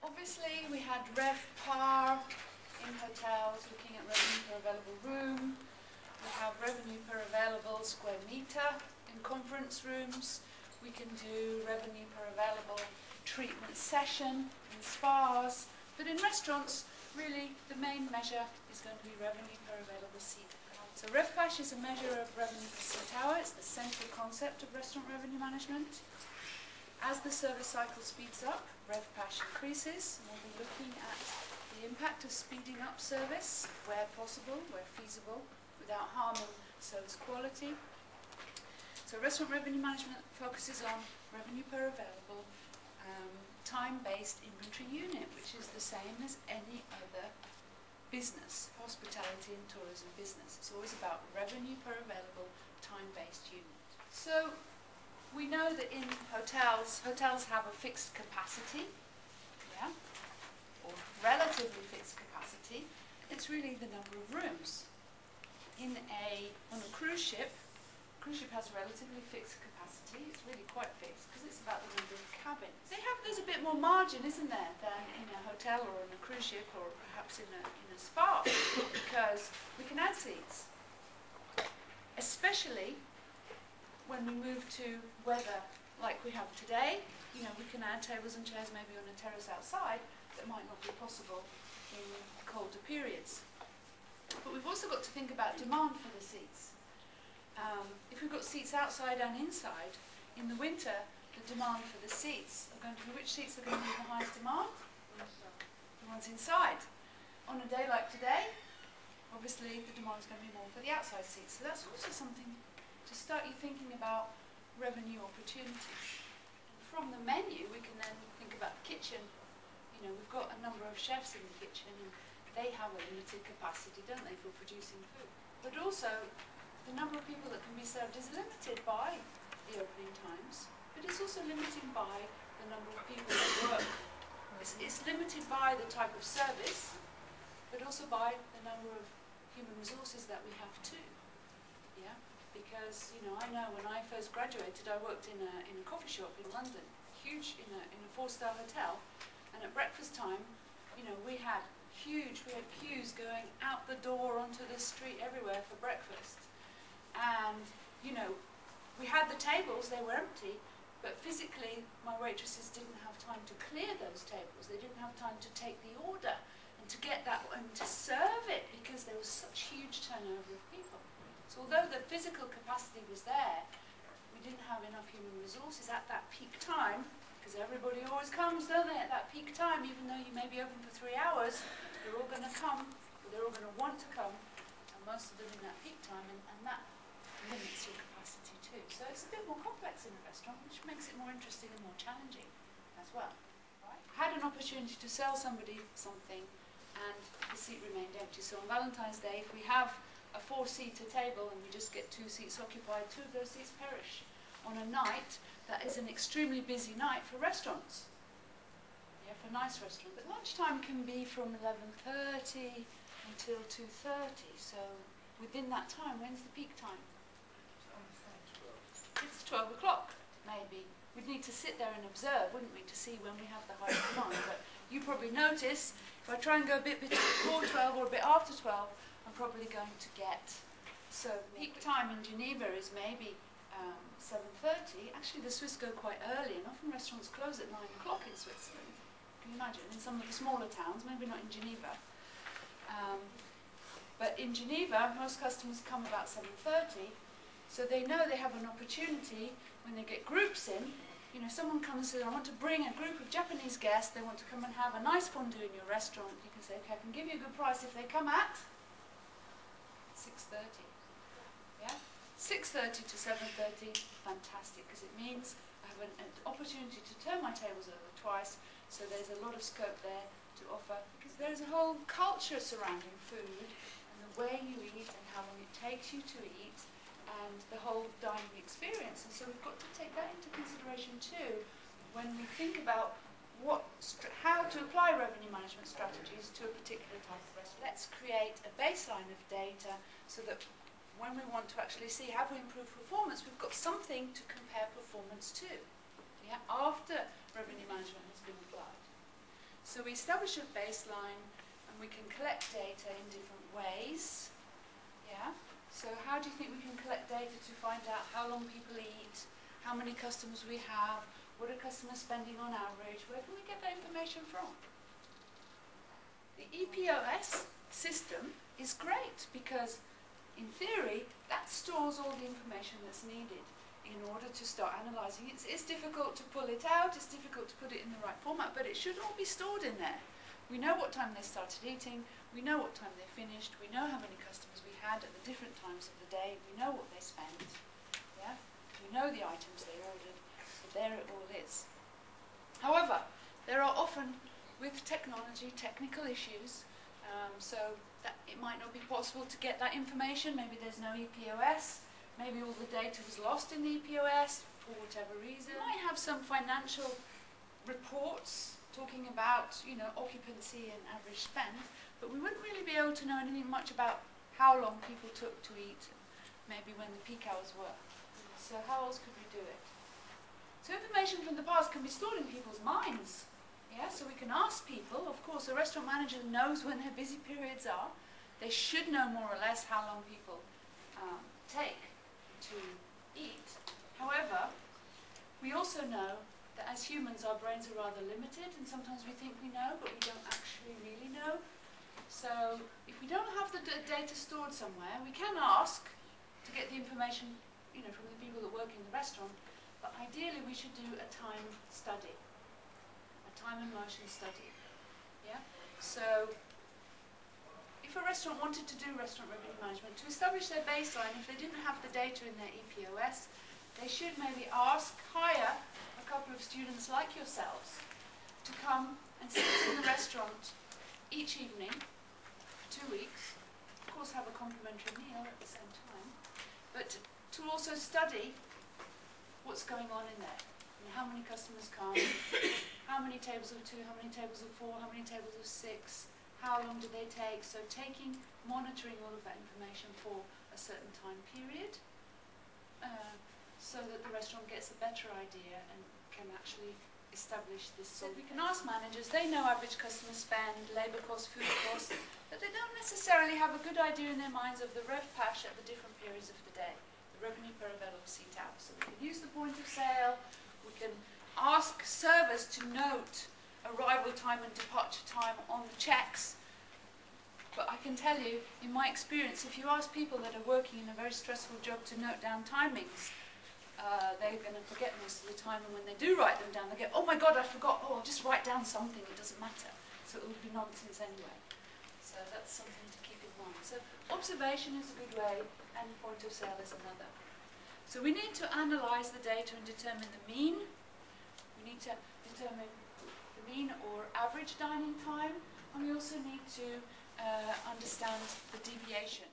Obviously, we had RevPAR in hotels, looking at revenue per available room. We have revenue per available square metre in conference rooms. We can do revenue per available treatment session in spas. But in restaurants, really, the main measure is going to be revenue per available seat. So RevPAR is a measure of revenue per seat hour. It's the central concept of restaurant revenue management. As the service cycle speeds up, RevPAR increases, and we'll be looking at the impact of speeding up service where possible, where feasible, without harming service quality. So restaurant revenue management focuses on revenue per available time-based inventory unit, which is the same as any other business, hospitality and tourism business. It's always about revenue per available time-based unit. So we know that in hotels have a fixed capacity, yeah, or relatively fixed capacity. It's really the number of rooms. On a cruise ship has relatively fixed capacity. It's really quite fixed because it's about the number of cabins. There's a bit more margin, isn't there, than in a hotel or in a cruise ship or perhaps in a spa, because we can add seats, especially when we move to weather like we have today. You know, we can add tables and chairs maybe on a terrace outside that might not be possible in colder periods. But we've also got to think about demand for the seats. If we've got seats outside and inside, in the winter, the demand for the seats are going to be, which seats are going to be the highest demand? The ones inside. On a day like today, obviously the demand is going to be more for the outside seats. So that's also something to start you thinking about revenue opportunities. From the menu, we can then think about the kitchen. You know, we've got a number of chefs in the kitchen, and they have a limited capacity, don't they, for producing food. But also, the number of people that can be served is limited by the opening times, but it's also limited by the number of people that work. It's limited by the type of service, but also by the number of human resources that we have too. Yeah, because you know, I know when I first graduated, I worked in a coffee shop in London, huge in a 4-star hotel, and at breakfast time, you know, we had queues going out the door onto the street everywhere for breakfast. And, you know, we had the tables, they were empty, but physically my waitresses didn't have time to clear those tables. They didn't have time to take the order and to get that and to serve it, because there was such huge turnover of people. So although the physical capacity was there, we didn't have enough human resources at that peak time, because everybody always comes, don't they, at that peak time, even though you may be open for 3 hours, they're all going to come, or they're all going to want to come, and most of them in that peak time, and that limits your capacity too. So it's a bit more complex in a restaurant, which makes it more interesting and more challenging as well. Right? I had an opportunity to sell somebody something, and the seat remained empty. So on Valentine's Day, if we have a 4-seater table and we just get 2 seats occupied, 2 of those seats perish. On a night that is an extremely busy night for restaurants. Yeah, for nice restaurants. But lunchtime can be from 11:30 until 2:30. So within that time, when's the peak time? It's 12 o'clock, maybe. We'd need to sit there and observe, wouldn't we, to see when we have the highest demand. But you probably notice, if I try and go a bit before 12 or a bit after 12, I'm probably going to get. So peak time in Geneva is maybe 7:30. Actually, the Swiss go quite early, and often restaurants close at 9 o'clock in Switzerland. Can you imagine? In some of the smaller towns, maybe not in Geneva. But in Geneva, most customers come about 7:30. So they know they have an opportunity when they get groups in. You know, someone comes and says, I want to bring a group of Japanese guests, they want to come and have a nice fondue in your restaurant. You can say, okay, I can give you a good price if they come at 6:30. Yeah? 6:30 to 7:30, fantastic, because it means I have an opportunity to turn my tables over twice, so there's a lot of scope there to offer, because there's a whole culture surrounding food, and the way you eat, and how long it takes you to eat, and the whole dining experience. And so we've got to take that into consideration too when we think about how to apply revenue management strategies to a particular type of restaurant. Let's create a baseline of data so that when we want to actually see have we improved performance, we've got something to compare performance to, yeah, after revenue management has been applied. So we establish a baseline and we can collect data in different ways. Yeah. So how do you think we can collect data to find out how long people eat, how many customers we have, what are customers spending on average? Where can we get that information from? The EPOS system is great because, in theory, that stores all the information that's needed in order to start analysing. It's difficult to pull it out, it's difficult to put it in the right format, but it should all be stored in there. We know what time they started eating, we know what time they finished, we know how many customers we had at the different times of the day, we know what they spent, yeah? We know the items they ordered, so there it all is. However, there are often, with technology, technical issues, so that it might not be possible to get that information. Maybe there's no EPOS, maybe all the data was lost in the EPOS for whatever reason. We might have some financial reports talking about, you know, occupancy and average spend, but we wouldn't really be able to know anything much about how long people took to eat, maybe when the peak hours were. So how else could we do it? So information from the past can be stored in people's minds. Yeah, so we can ask people. Of course, a restaurant manager knows when their busy periods are. They should know more or less how long people take to eat. However, we also know that as humans our brains are rather limited, and sometimes we think we know, but we don't actually really know. So if we don't have the data stored somewhere, we can ask to get the information, you know, from the people that work in the restaurant, but ideally we should do a time study. Time and motion study. Yeah? So if a restaurant wanted to do restaurant revenue management, to establish their baseline, if they didn't have the data in their EPOS, they should maybe hire a couple of students like yourselves to come and sit in the restaurant each evening for 2 weeks, of course have a complimentary meal at the same time, but to also study what's going on in there. How many customers come, how many tables of 2, how many tables of 4, how many tables of 6, how long do they take? So monitoring all of that information for a certain time period, so that the restaurant gets a better idea and can actually establish this. So we can ask managers, they know average customer spend, labour costs, food costs, but they don't necessarily have a good idea in their minds of the RevPASH at the different periods of the day, the revenue per available seat hour. So we can use the point of sale. We can ask servers to note arrival time and departure time on the checks. But I can tell you, in my experience, if you ask people that are working in a very stressful job to note down timings, they're going to forget most of the time, and when they do write them down, they go, oh my God, I forgot, oh, I'll just write down something, it doesn't matter. So it would be nonsense anyway. So that's something to keep in mind. So observation is a good way, and point of sale is another. So we need to analyse the data and determine the mean. We need to determine the mean or average dining time, and we also need to understand the deviation.